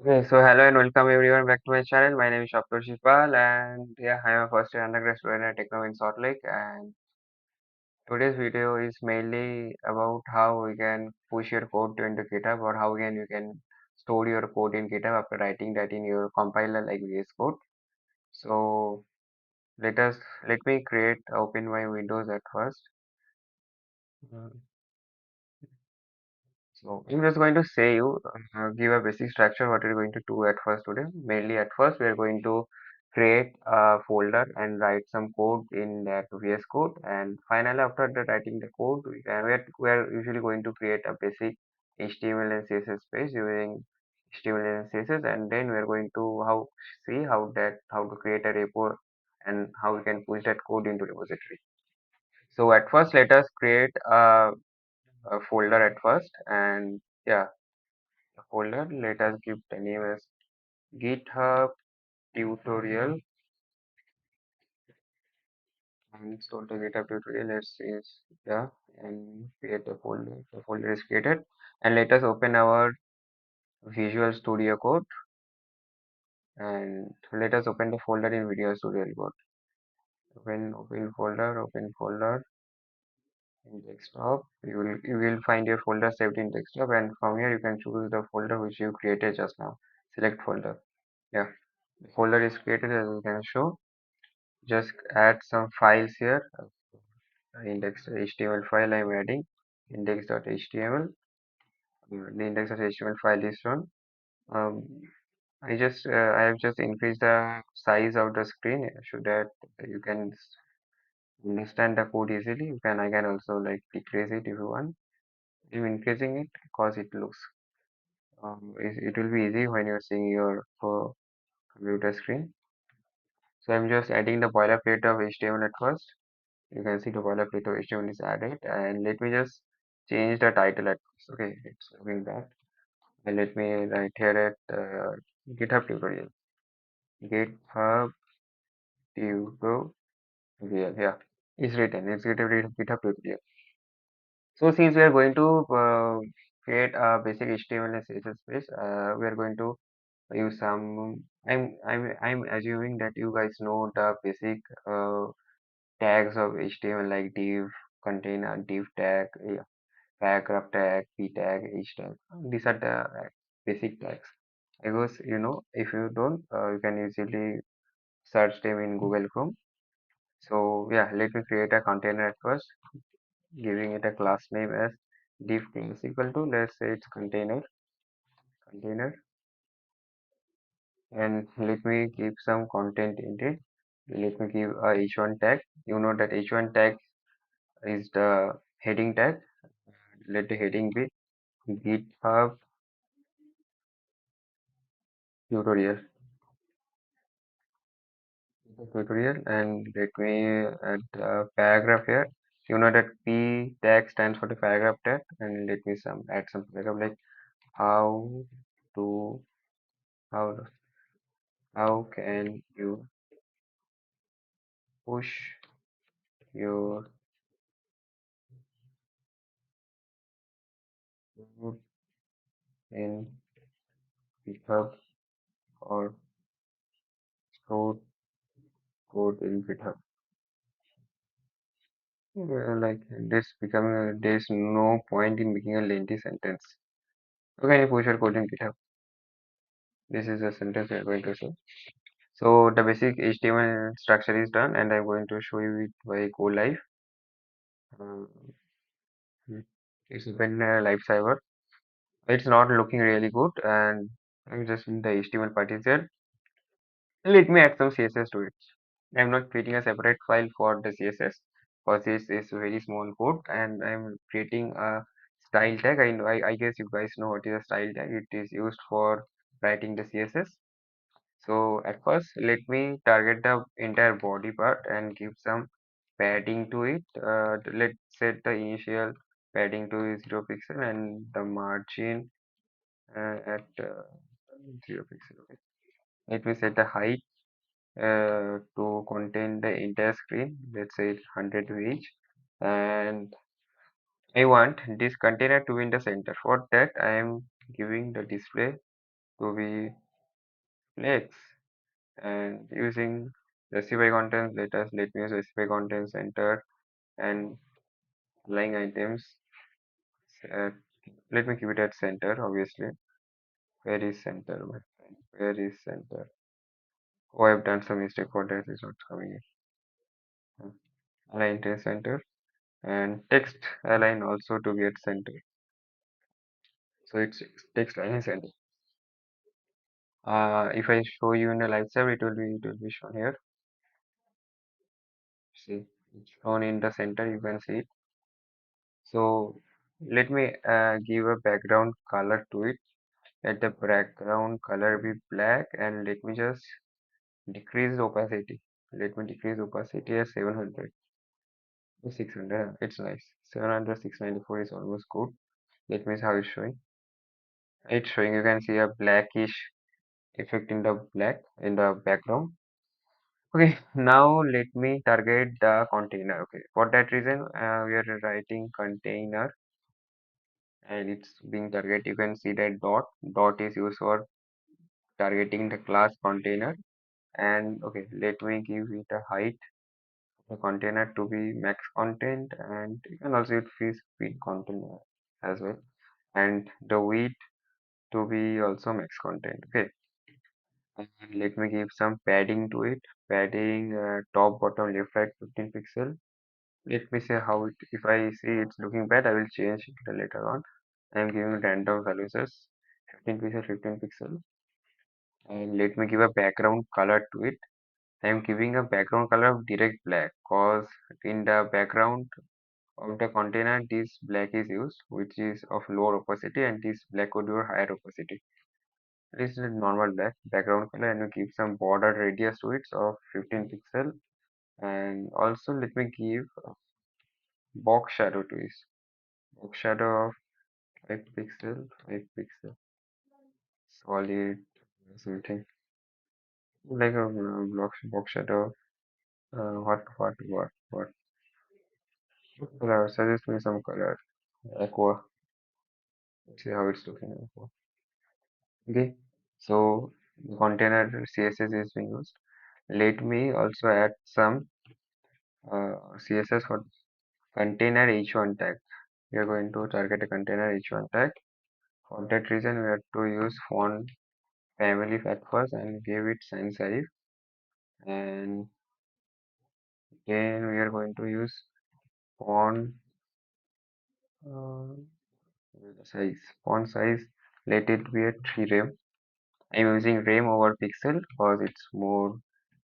Okay, so hello and welcome everyone back to my channel. My name is Shaptor Shipal and yeah, I am a first year undergrad student at Techno in Salt Lake, and today's video is mainly about how we can push your code to into GitHub, or how you can store your code in GitHub after writing that in your compiler like VS Code. So let us let me create open my Windows at first. Uh, So I'm just going to say you give a basic structure what we're going to do at first today. Mainly at first we are going to create a folder and write some code in that VS Code, and finally after the writing the code we are usually going to create a basic HTML and CSS page using HTML and CSS, and then we are going to see how to create a repo and how we can push that code into repository. So at first let us create a folder at first, and yeah, the folder, let us give the name as GitHub Tutorial, and so the GitHub Tutorial, let's is yeah, and create the folder. The folder is created, and let us open our Visual Studio Code, and let us open the folder in Visual Studio Code. Open folder in desktop. You will find your folder saved in desktop, and from here you can choose the folder which you created just now. Select folder. Yeah, the folder is created as you can show. Just add some files here. Index.html file I'm adding. Index.html. The index.html file is shown. Um, I have just increased the size of the screen so that you can understand the code easily. I can also like decrease it if you want. I'm increasing it because it will be easy when you're seeing your computer screen. So I'm just adding the boilerplate of HTML at first. You can see the boilerplate of HTML is added, and let me just change the title at first. Okay, it's doing that, and let me write here at GitHub tutorial. GitHub tutorial. Yeah, it's written. It's GitHub tutorial. So since we are going to create a basic HTML and CSS page, we are going to use some. I'm assuming that you guys know the basic tags of HTML like div, container, div tag, paragraph tag, p tag, h tag. These are the basic tags. Because if you don't, you can easily search them in Google Chrome. So yeah, let me create a container at first, giving it a class name as div class equal to, let's say it's container, and let me give some content in it. Let me give a h1 tag. You know that h1 tag is the heading tag. Let the heading be GitHub tutorial, and let me add a paragraph here. You know that p tag stands for the paragraph tag, and let me add some paragraph like how to how how can you push your code in GitHub, or store code in GitHub. Like this becoming there's no point in making a lengthy sentence. How can you push your code in GitHub? This is a sentence we are going to show. So the basic HTML structure is done, and I'm going to show you it by go live. Uh, it's been a live server. It's not looking really good, and I'm just in the HTML part is there. Let me add some CSS to it. I'm not creating a separate file for the CSS because this is very small code, and I'm creating a style tag. I guess you guys know what is a style tag. It is used for writing the CSS. So at first, let me target the entire body part and give some padding to it. Let's set the initial padding to 0 pixel and the margin at 0 pixel. Okay. Let me set the height to contain the entire screen. Let's say it's 100 each, and I want this container to be in the center. For that, I am giving the display to be flex, and using specify contents, let me use specify contents center and align items. Uh, Let me keep it at center, obviously. Where is center, my friend? Where is center? Oh, I've done some mistake for that. It's not coming in. Align to center and text align also to be at center. So it's text align center. If I show you in a live server, it will be shown here. See, it's shown in the center. You can see it. So let me give a background color to it. Let the background color be black, and let me just decrease the opacity. Let me decrease opacity as 700 to 600. It's nice. 700, 694 is almost good. Let me see how it's showing. It's showing, you can see a blackish effect in the black in the background. Okay, now let me target the container. Okay, for that reason, we are writing container and it's being targeted. You can see that dot is used for targeting the class container. And okay, let me give it a height the container to be max content, and you can also use feed content as well, and the width to be also max content. Okay, and let me give some padding to it. Padding top, bottom, left, right 15 pixel. Let me see how it, if I see it's looking bad, I will change it later on. I am giving random values as 15 pixel, 15 pixel, and let me give a background color to it. I am giving a background color of direct black cause in the background of the container this black is used, which is of lower opacity, and this black would be higher opacity. This is a normal black background color, and we give some border radius to it of 15 pixel, and also let me give a box shadow to it. Box shadow of 5 pixel, 5 pixel, solid something like a box shadow. What color? Suggest me some color. Aqua. Let's see how it's looking. Aqua. Okay. So the container CSS is being used. Let me also add some CSS for container h1 tag. We are going to target a container h1 tag. For that reason, we have to use font family at first and give it sans serif, and then we are going to use font uh, size. Font size, let it be a 3 rem. I'm using rem over pixel because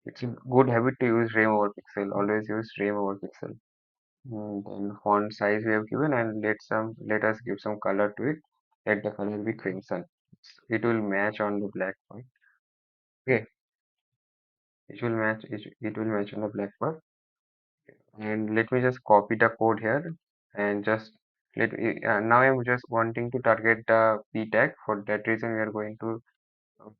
it's a good habit to use rem over pixel. Always use rem over pixel. Then font size we have given, and let us give some color to it. Let the color be crimson. It will match on the black part. Okay, it will match on the black part. And let me just copy the code here and just now I'm just wanting to target the p tag. For that reason, we are going to uh,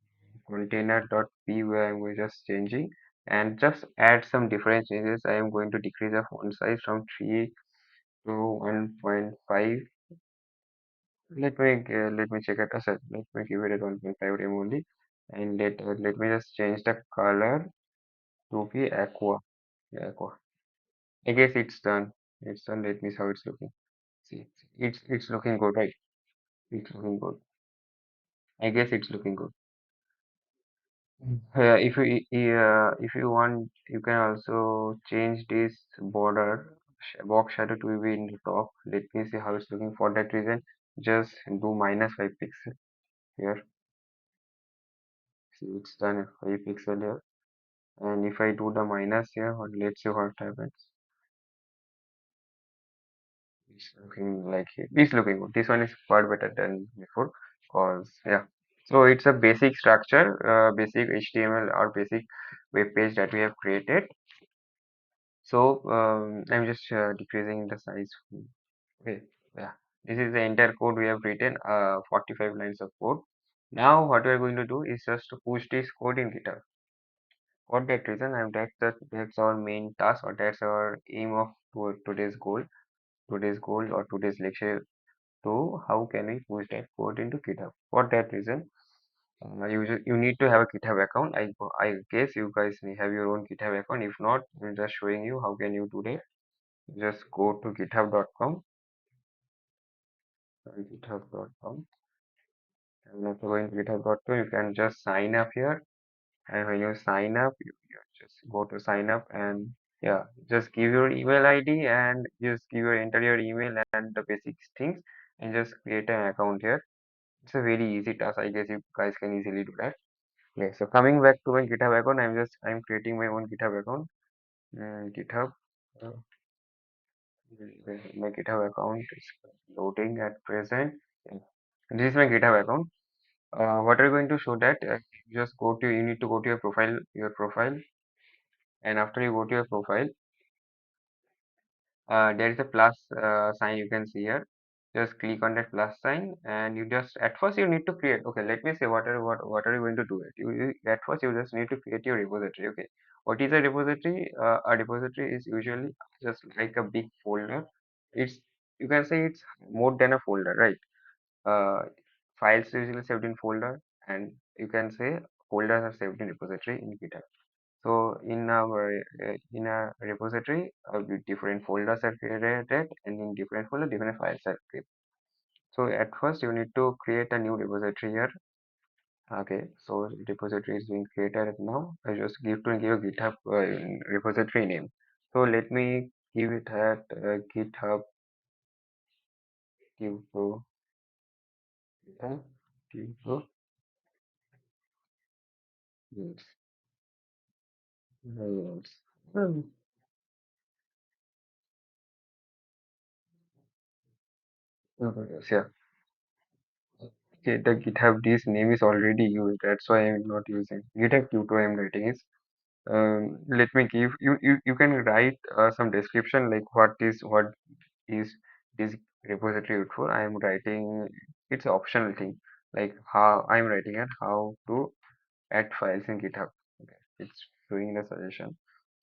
container.p, where I'm just changing and just add some different changes. I am going to decrease the font size from 3 to 1.5. Let me check it. Let me give it at 1.5 rem only, and let me just change the color to be aqua. Yeah, aqua. I guess it's done. It's done. Let me see how it's looking. See, it's looking good, right? It's looking good. I guess it's looking good. If you want, you can also change this border box shadow to be in the top. Let me see how it's looking. For that reason, just do -5 pixel here. See, it's done at 5 pixel here. And if I do the minus here, let's see what happens. It's looking like it's looking good. This one is far better than before, cause yeah. So it's a basic structure, basic HTML or basic web page that we have created. So I'm just decreasing the size. Okay, yeah. This is the entire code we have written. 45 lines of code. Now what we are going to do is just to push this code in GitHub. For that reason, that's our main task, or that's our aim of today's goal or today's lecture. To how can we push that code into GitHub? For that reason, You need to have a GitHub account. I guess you guys have your own GitHub account. If not, I'm just showing you how can you do that. Just go to github.com. github.com. And after going to github.com, you can just sign up here. And when you sign up, you just go to sign up, and yeah, just give your email ID and just enter your email and the basic things, and just create an account here. It's a very easy task. I guess you guys can easily do that. Okay, so coming back to my GitHub account, I'm creating my own GitHub account. GitHub. Uh, my GitHub account is loading at present. Yeah. This is my GitHub account. What are you going to show that? You need to go to your profile, and after you go to your profile, there is a plus sign you can see here. Just click on that plus sign, and you just at first you need to create. Okay, let me say what are you going to do it. At first you just need to create your repository. Okay, what is a repository? A repository is usually just like a big folder. It's You can say it's more than a folder, right? Uh, Files usually saved in folder, and you can say folders are saved in repository in GitHub. So in a repository, with different folders are created, and in different folder, different files are created. So at first, you need to create a new repository here. Okay, so repository is being created now. I just give a GitHub repository name. So let me give it at GitHub Tutorials. GitHub Tutorials. Yeah. Okay, the GitHub this name is already used. That's why I'm not using GitHub tutorial I'm writing is. Let me give you can write some description like what is this repository used for. I am writing it's optional thing like how I'm writing it how to add files in GitHub. Okay, it's showing the suggestion.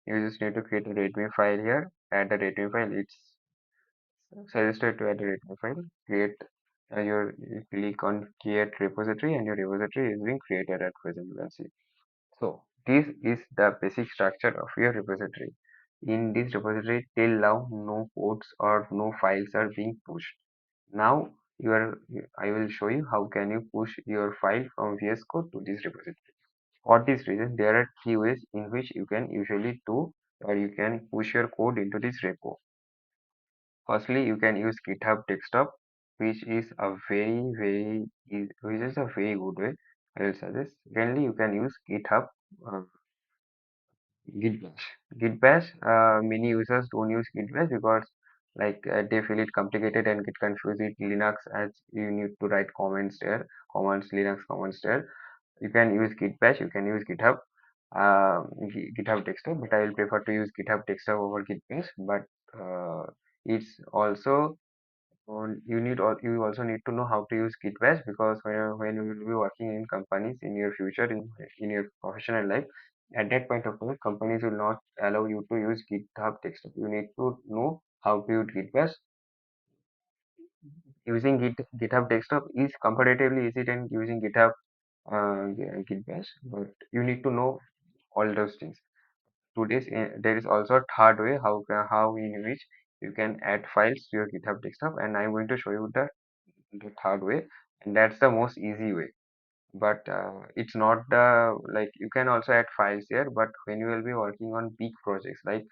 You just need to create a readme file here. Add the readme file. It's suggested to add a readme file. You click on create repository, and your repository is being created at present. You can see. So this is the basic structure of your repository. In this repository, till now no codes or no files are being pushed. Now I will show you how can you push your file from VS Code to this repository. For this reason, there are three ways in which you can usually do or you can push your code into this repo. Firstly, you can use GitHub Desktop, which is a which is a very good way. I will suggest. Secondly, you can use GitHub uh, Git Bash. Git Bash, many users don't use Git Bash because they feel it complicated and get confused with Linux as you need to write Linux commands there. You can use Git Bash, you can use GitHub Desktop, but I will prefer to use GitHub Desktop over Git Bash. But it's also you also need to know how to use Git Bash because when you will be working in companies in your future in your professional life, at that point of time, companies will not allow you to use GitHub Desktop. You need to know how to use Git Bash. Using GitHub Desktop is comparatively easy than using Git Bash, but you need to know all those things. There is also a third way how in which you can add files to your GitHub Desktop, and I'm going to show you the third way, and that's the most easy way. But it's not the like you can also add files here, but when you will be working on big projects like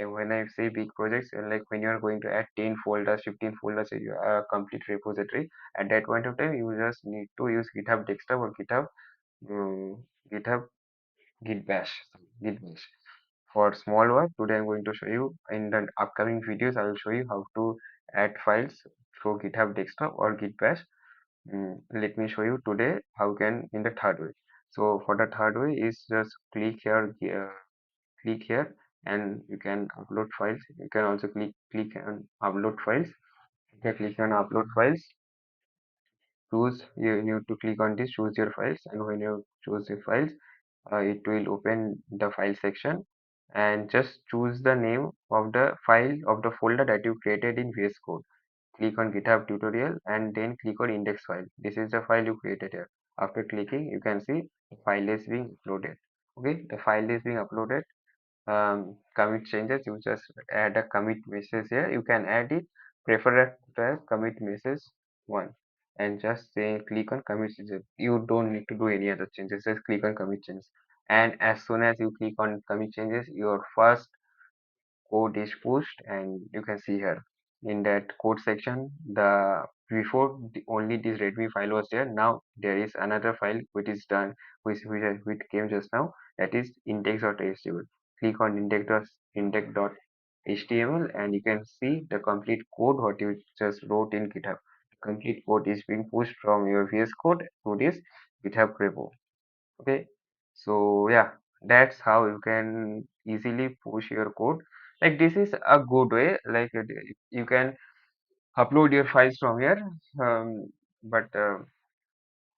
when I say big projects, like when you are going to add 10 folders, 15 folders in your complete repository, at that point of time, you just need to use GitHub Desktop or um, GitHub Git Bash. Git Bash. For small work, today I'm going to show you in the upcoming videos. I will show you how to add files through GitHub Desktop or Git Bash. Let me show you today how can in the third way. So for the third way is just click here and you can upload files. You can also click on upload files. Okay, click on upload files. You need to click on this, choose your files, and when you choose the files, it will open the file section, and just choose the name of the file of the folder that you created in VS Code. Click on GitHub tutorial and then click on index file. This is the file you created here. After clicking, you can see the file is being uploaded. Okay, the file is being uploaded. Commit changes, you just add a commit message here. You can add it, prefer it to have commit message 1, and just say click on commit changes. You don't need to do any other changes, just click on commit changes. And as soon as you click on commit changes, your first code is pushed, and you can see here in that code section, the before only this Redmi file was there. Now there is another file which is done, which came just now, that is index.html. Click on index.html and you can see the complete code what you just wrote in GitHub. Complete code is being pushed from your VS Code to this GitHub repo. Okay, so yeah, that's how you can easily push your code. Like this is a good way, like you can upload your files from here, but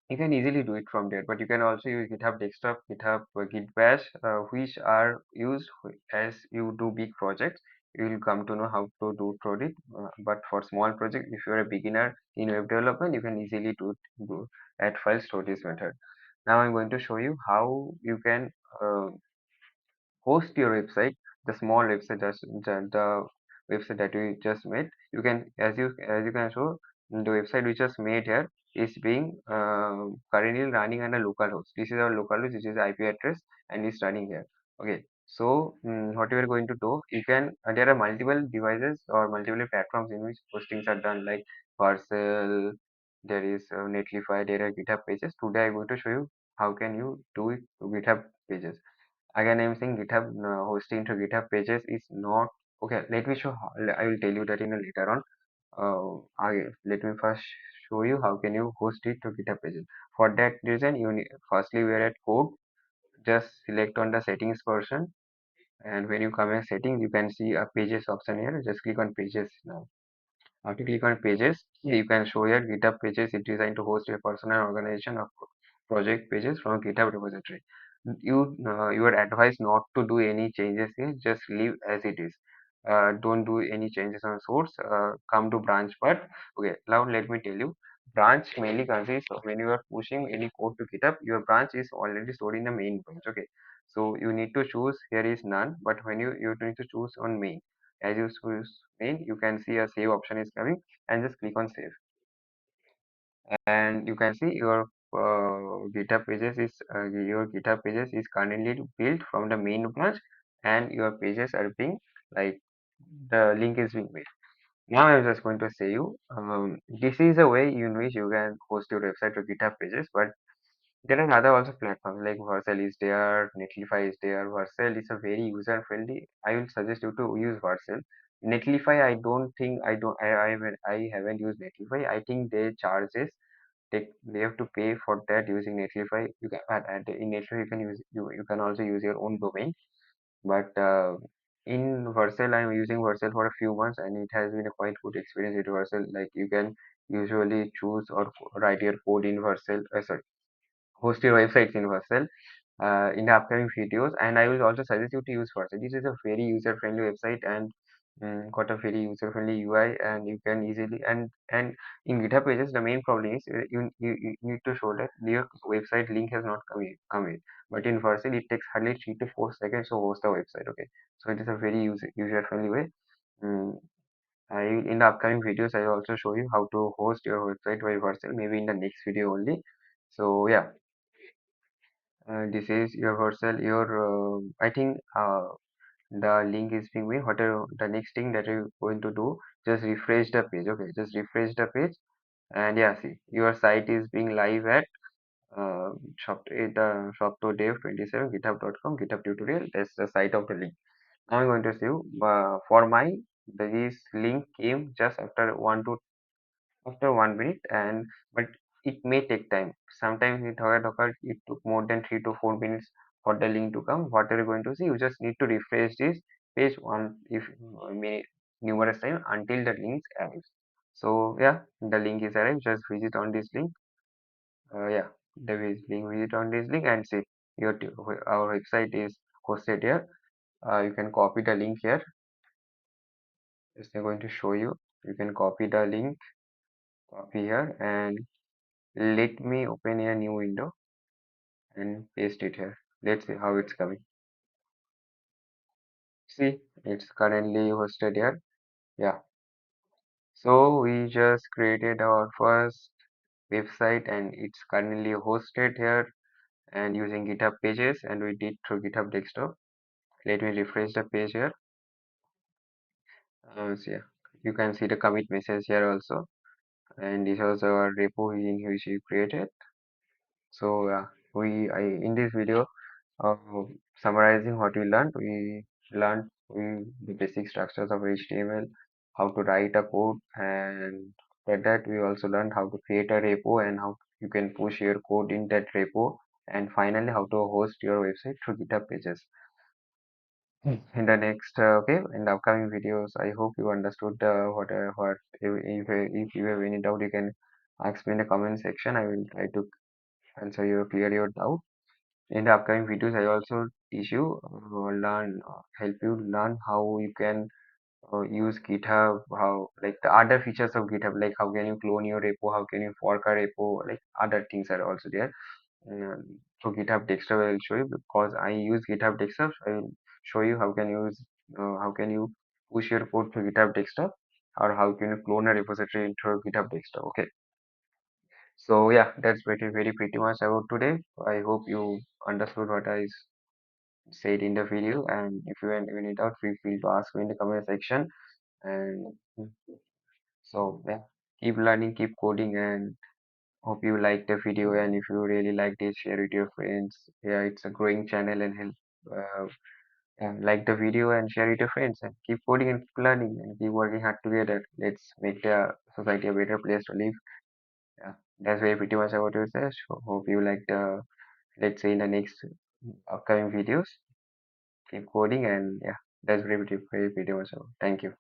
you can easily do it from there. But you can also use GitHub Desktop, GitHub Git Bash, which are used as you do big projects. You will come to know how to do it. But for small project, if you're a beginner in web development, you can easily do add files to this method. Now I'm going to show you how you can uh, host your website, the small website, the website that you just made. You can, as you can show, the website we just made here is being currently running on a localhost. This is our localhost, this is IP address, and it's running here. Okay, so what you are going to do, you can there are multiple devices or multiple platforms in which postings are done, like Parcel, there is Netlify, there are GitHub pages. Today I'm going to show you how can you do it to GitHub pages. Again, I'm saying GitHub hosting to GitHub pages is not okay. Let me show. I will tell you that in a later on. Let me first show you how can you host it to GitHub pages. For that reason, you need, firstly we are at code. Just select on the settings portion, and when you come in settings, you can see a pages option here. Just click on pages now. After click on pages, you can show here GitHub pages is designed to host a personal organization of project pages from GitHub repository. You are advised not to do any changes here, just leave as it is. Don't do any changes on source. Come to branch part. Okay, now let me tell you. Branch mainly consists of when you are pushing any code to GitHub, your branch is already stored in the main branch. Okay, so you need to choose here is none, but when you need to choose on main. As you choose main, you can see a save option is coming, and just click on save, and you can see your GitHub pages is currently built from the main branch, and your pages are being like the link is being made. Now I'm just going to say you this is a way in which you can host your website to GitHub pages, but there are other also platforms like Vercel is there, Netlify is there. Vercel is a very user friendly. I will suggest you to use Vercel. Netlify, I don't think I haven't used Netlify. I think they charges they have to pay for that using Netlify. You can in Netlify you can also use your own domain. But in Vercel, I'm using Vercel for a few months, and it has been a quite good experience with Vercel. Like you can usually choose or write your code in Vercel. Sorry, host your websites in Vercel in the upcoming videos, and I will also suggest you to use Vercel. This is a very user-friendly website and got a very user-friendly UI, and you can easily and in GitHub pages the main problem is you need to show that your website link has not come in. But in Vercel it takes hardly 3 to 4 seconds to host the website. Okay, so it is a very user-friendly way. Mm, in the upcoming videos I will also show you how to host your website by Vercel, maybe in the next video only. So yeah, this is your Vercel. I think the link is being made. Whatever the next thing that you're going to do, just refresh the page. Okay, just refresh the page, and yeah, see your site is being live at shop to dev 27 github.com GitHub tutorial. That's the site of the link. Now I'm going to see you for my this link came just after 1 minute, and but it may take time. Sometimes it took more than 3 to 4 minutes for the link to come. What are you going to see? You just need to refresh this page one if may numerous times until the link arrives. So yeah, the link is arrived. Just visit on this link. Yeah, link visit on this link and see our website is hosted here. You can copy the link here. Just I'm going to show you. You can copy the link, copy here, and Let me open a new window and paste it here. Let's see how it's coming. See, it's currently hosted here. Yeah. So we just created our first website and it's currently hosted here and using GitHub pages, and we did through GitHub desktop. Let me refresh the page here. So yeah, you can see the commit message here also, and this was our repo in which we created. So yeah, in this video, uh, summarizing what we learned the basic structures of HTML, how to write a code, and after that we also learned how to create a repo and how you can push your code in that repo, and finally how to host your website through GitHub pages. In the next in the upcoming videos, I hope you understood what if you have any doubt, you can ask me in the comment section. I will try to answer your clear your doubt. In the upcoming videos, I also teach you help you learn how you can use GitHub, how like the other features of GitHub, like how can you clone your repo, how can you fork a repo, like other things are also there. So GitHub Desktop I will show you, because I use GitHub Desktop. So I will show you how can you push your code to GitHub Desktop, or how can you clone a repository into GitHub Desktop. Okay. So yeah, that's pretty much about today. I hope you understood what I said in the video, and if you have any doubt, feel free to ask me in the comment section. And so yeah, keep learning, keep coding, and hope you liked the video. And if you really liked it, share it with your friends. Yeah, it's a growing channel, and help like the video and share it with your friends, and keep coding and keep learning and keep working hard together. Let's make the society a better place to live. Yeah, that's very pretty much about yourself. So hope you like the, let's say in the next upcoming videos. Keep coding, and yeah, that's very pretty much about. Thank you.